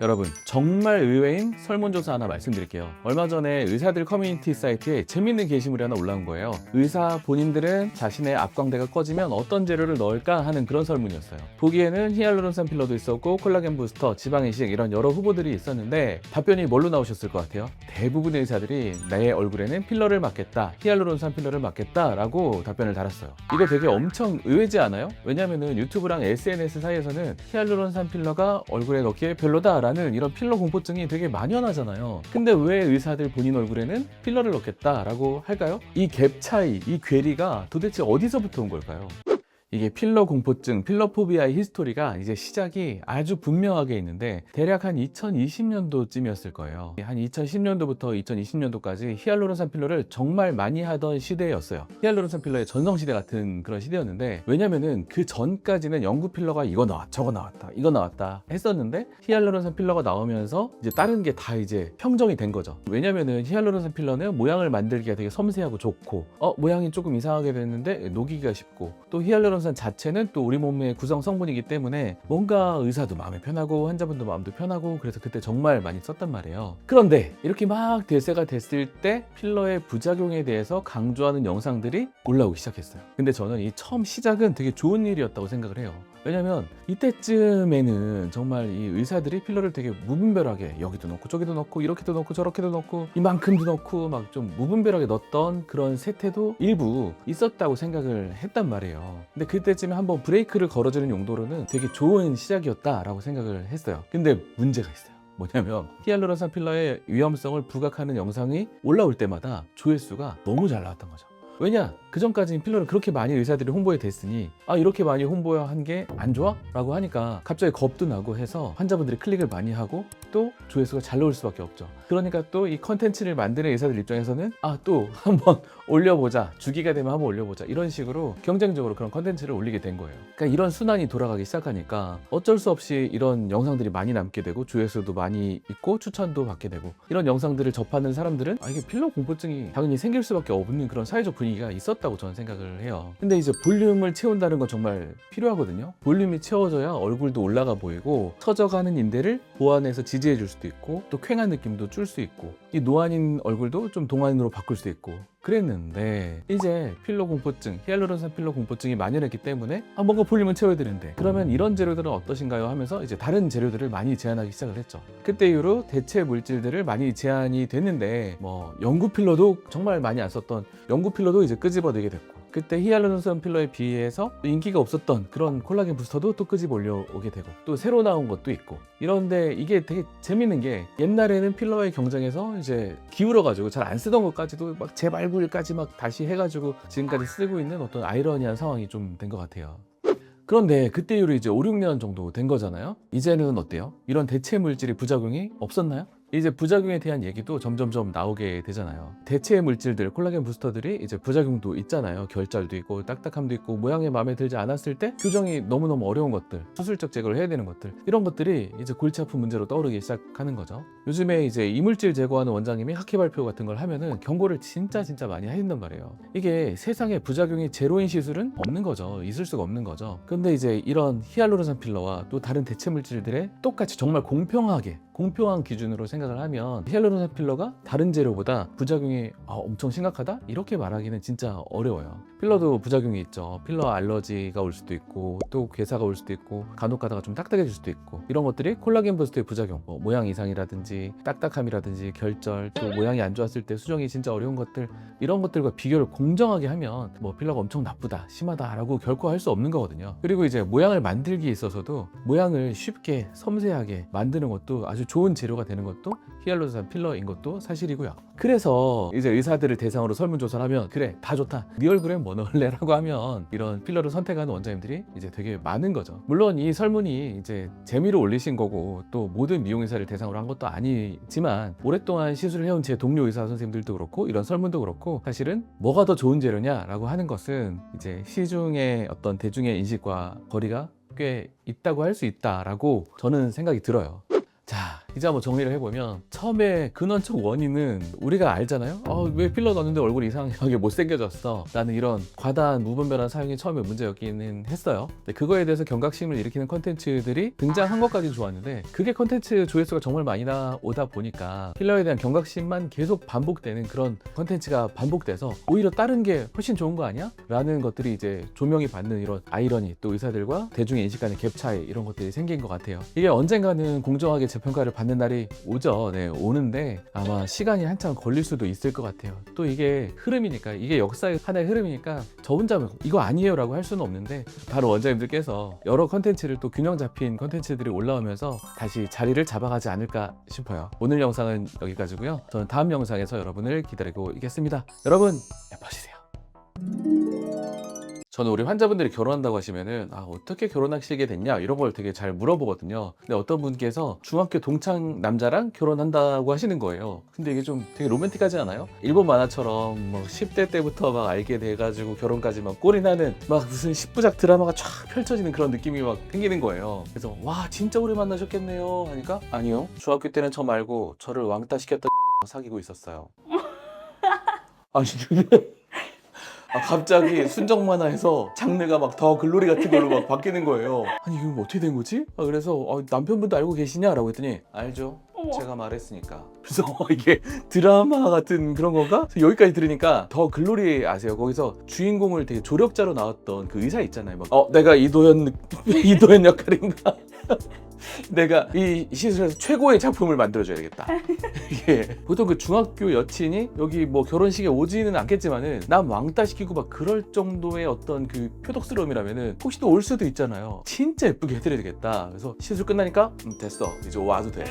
여러분, 정말 의외인 설문조사 하나 말씀드릴게요. 얼마 전에 의사들 커뮤니티 사이트에 재밌는 게시물이 하나 올라온 거예요. 의사 본인들은 자신의 앞광대가 꺼지면 어떤 재료를 넣을까 하는 그런 설문이었어요. 보기에는 히알루론산 필러도 있었고 콜라겐 부스터, 지방이식 이런 여러 후보들이 있었는데 답변이 뭘로 나오셨을 것 같아요? 대부분의 의사들이 내 얼굴에는 필러를 맞겠다, 히알루론산 필러를 맞겠다 라고 답변을 달았어요. 이거 되게 엄청 의외지 않아요? 왜냐면은 유튜브랑 SNS 사이에서는 히알루론산 필러가 얼굴에 넣기에 별로다 라는 이런 필러 공포증이 되게 만연하잖아요. 근데 왜 의사들 본인 얼굴에는 필러를 넣겠다라고 할까요? 이 갭 차이, 이 괴리가 도대체 어디서부터 온 걸까요? 이게 필러 공포증, 필러포비아의 히스토리가 이제 시작이 아주 분명하게 있는데 대략 한 2020년도쯤이었을 거예요. 한 2010년도부터 2020년도까지 히알루론산 필러를 정말 많이 하던 시대였어요. 히알루론산 필러의 전성시대 같은 그런 시대였는데, 왜냐면은 그 전까지는 연구 필러가 이거 나왔다, 저거 나왔다, 이거 나왔다 했었는데 히알루론산 필러가 나오면서 이제 다른 게 다 이제 평정이 된 거죠. 왜냐면은 히알루론산 필러는 모양을 만들기가 되게 섬세하고 좋고, 모양이 조금 이상하게 됐는데 녹이기가 쉽고, 또 히알루론산 자체는 또 우리 몸의 구성 성분이기 때문에 뭔가 의사도 마음이 편하고 환자분도 마음도 편하고, 그래서 그때 정말 많이 썼단 말이에요. 그런데 이렇게 막 대세가 됐을 때 필러의 부작용에 대해서 강조하는 영상들이 올라오기 시작했어요. 근데 저는 이 처음 시작은 되게 좋은 일이었다고 생각을 해요. 왜냐면 이때쯤에는 정말 이 의사들이 필러를 되게 무분별하게 여기도 넣고 저기도 넣고 이렇게도 넣고 저렇게도 넣고 이만큼도 넣고 막 좀 무분별하게 넣었던 그런 세태도 일부 있었다고 생각을 했단 말이에요. 근데 그때쯤에 한번 브레이크를 걸어주는 용도로는 되게 좋은 시작이었다라고 생각을 했어요. 근데 문제가 있어요. 뭐냐면 히알루론산 필러의 위험성을 부각하는 영상이 올라올 때마다 조회수가 너무 잘 나왔던 거죠. 왜냐? 그 전까지는 필러를 그렇게 많이 의사들이 홍보에 됐으니 이렇게 많이 홍보한 게 안 좋아? 라고 하니까 갑자기 겁도 나고 해서 환자분들이 클릭을 많이 하고 또 조회수가 잘 나올 수밖에 없죠. 그러니까 또 이 컨텐츠를 만드는 의사들 입장에서는 또 한번 올려보자, 주기가 되면 한번 올려보자, 이런 식으로 경쟁적으로 그런 컨텐츠를 올리게 된 거예요. 그러니까 이런 순환이 돌아가기 시작하니까 어쩔 수 없이 이런 영상들이 많이 남게 되고 조회수도 많이 있고 추천도 받게 되고, 이런 영상들을 접하는 사람들은 이게 필러 공포증이 당연히 생길 수밖에 없는 그런 사회적 분위기가 있었다고 저는 생각을 해요. 근데 이제 볼륨을 채운다는 건 정말 필요하거든요. 볼륨이 채워져야 얼굴도 올라가 보이고 처져가는 인대를 보완해서 지지해 줄 수도 있고, 또 퀭한 느낌도 줄 수 있고, 이 노안인 얼굴도 좀 동안으로 바꿀 수 있고 그랬는데, 이제 필러 공포증, 히알루론산 필러 공포증이 만연했기 때문에 뭔가 볼륨을 채워야 되는데 그러면 이런 재료들은 어떠신가요? 하면서 이제 다른 재료들을 많이 제안하기 시작을 했죠. 그때 이후로 대체 물질들을 많이 제안이 됐는데, 연구 필러도 정말 많이 안 썼던 연구 필러도 이제 끄집어내게 됐고, 그때 히알루론산 필러에 비해서 인기가 없었던 그런 콜라겐 부스터도 또 끄집어 올려오게 되고, 또 새로 나온 것도 있고. 이런데 이게 되게 재밌는 게, 옛날에는 필러의 경쟁에서 이제 기울어가지고 잘 안 쓰던 것까지도 막 재발굴까지 막 다시 해가지고 지금까지 쓰고 있는 어떤 아이러니한 상황이 좀 된 것 같아요. 그런데 그때 이후로 이제 5, 6년 정도 된 거잖아요. 이제는 어때요? 이런 대체 물질의 부작용이 없었나요? 이제 부작용에 대한 얘기도 점점점 나오게 되잖아요. 대체 물질들, 콜라겐 부스터들이 이제 부작용도 있잖아요. 결절도 있고 딱딱함도 있고, 모양이 마음에 들지 않았을 때 교정이 너무너무 어려운 것들, 수술적 제거를 해야 되는 것들, 이런 것들이 이제 골치 아픈 문제로 떠오르기 시작하는 거죠. 요즘에 이제 이물질 제거하는 원장님이 학회 발표 같은 걸 하면은 경고를 진짜 많이 해준단 말이에요. 이게 세상에 부작용이 제로인 시술은 없는 거죠. 있을 수가 없는 거죠. 근데 이제 이런 히알루론산 필러와 또 다른 대체 물질들의 똑같이 정말 공평한 기준으로 생각을 하면 히알루론산 필러가 다른 재료보다 부작용이 엄청 심각하다? 이렇게 말하기는 진짜 어려워요. 필러도 부작용이 있죠. 필러 알러지가 올 수도 있고, 또 괴사가 올 수도 있고, 간혹 가다가 좀 딱딱해질 수도 있고, 이런 것들이 콜라겐 부스터의 부작용, 모양 이상이라든지 딱딱함이라든지 결절, 또 모양이 안 좋았을 때 수정이 진짜 어려운 것들, 이런 것들과 비교를 공정하게 하면 필러가 엄청 나쁘다, 심하다 라고 결코 할 수 없는 거거든요. 그리고 이제 모양을 만들기에 있어서도 모양을 쉽게 섬세하게 만드는 것도 아주 좋은 재료가 되는 것도 히알루론산 필러인 것도 사실이고요. 그래서 이제 의사들을 대상으로 설문조사를 하면, 그래 다 좋다, 네 얼굴엔 뭐 넣을래? 라고 하면 이런 필러를 선택하는 원장님들이 이제 되게 많은 거죠. 물론 이 설문이 이제 재미로 올리신 거고 또 모든 미용의사를 대상으로 한 것도 아니지만, 오랫동안 시술을 해온 제 동료 의사 선생님들도 그렇고 이런 설문도 그렇고, 사실은 뭐가 더 좋은 재료냐 라고 하는 것은 이제 시중의 어떤 대중의 인식과 거리가 꽤 있다고 할 수 있다라고 저는 생각이 들어요. 자, 이제 한번 정리를 해보면 처음에 근원적 원인은 우리가 알잖아요. 왜 필러 넣었는데 얼굴이 이상하게 못생겨졌어 라는 이런 과다한 무분별한 사용이 처음에 문제였기는 했어요. 근데 그거에 대해서 경각심을 일으키는 컨텐츠들이 등장한 것까지는 좋았는데 그게 컨텐츠 조회수가 정말 많이 나오다 보니까 필러에 대한 경각심만 계속 반복되는 그런 컨텐츠가 반복돼서 오히려 다른 게 훨씬 좋은 거 아니야? 라는 것들이 이제 조명이 받는 이런 아이러니, 또 의사들과 대중의 인식 간의 갭 차이, 이런 것들이 생긴 것 같아요. 이게 언젠가는 공정하게 재평가를 받는 날이 오죠. 네, 오는데 아마 시간이 한참 걸릴 수도 있을 것 같아요. 또 이게 흐름이니까, 이게 역사의 하나의 흐름이니까 저 혼자 이거 아니에요 라고 할 수는 없는데, 바로 원장님들께서 여러 컨텐츠를 또 균형 잡힌 컨텐츠들이 올라오면서 다시 자리를 잡아가지 않을까 싶어요. 오늘 영상은 여기까지고요. 저는 다음 영상에서 여러분을 기다리고 있겠습니다. 여러분 예뻐지세요. 저는 우리 환자분들이 결혼한다고 하시면은 어떻게 결혼하시게 됐냐 이런 걸 되게 잘 물어보거든요. 근데 어떤 분께서 중학교 동창 남자랑 결혼한다고 하시는 거예요. 근데 이게 좀 되게 로맨틱하지 않아요? 일본 만화처럼 막 10대 때부터 막 알게 돼가지고 결혼까지 막 꼴이 나는 막 무슨 10부작 드라마가 쫙 펼쳐지는 그런 느낌이 막 생기는 거예요. 그래서 와 진짜 오래 만나셨겠네요 하니까, 아니요, 중학교 때는 저 말고 저를 왕따 시켰던 X랑 사귀고 있었어요. 아니 갑자기 순정 만화에서 장르가 막 더 글로리 같은 걸로 막 바뀌는 거예요. 아니 이거 어떻게 된 거지? 그래서 남편분도 알고 계시냐라고 했더니 알죠. 제가 말했으니까. 그래서 이게 드라마 같은 그런 건가? 여기까지 들으니까 더 글로리 아세요? 거기서 주인공을 되게 조력자로 나왔던 그 의사 있잖아요. 막 내가 이도현 역할인가? 내가 이 시술에서 최고의 작품을 만들어줘야 되겠다. 이게 보통 그 중학교 여친이 여기 뭐 결혼식에 오지는 않겠지만은 남 왕따 시키고 막 그럴 정도의 어떤 그 표독스러움이라면은 혹시 또 올 수도 있잖아요. 진짜 예쁘게 해드려야 되겠다. 그래서 시술 끝나니까 됐어, 이제 와도 돼.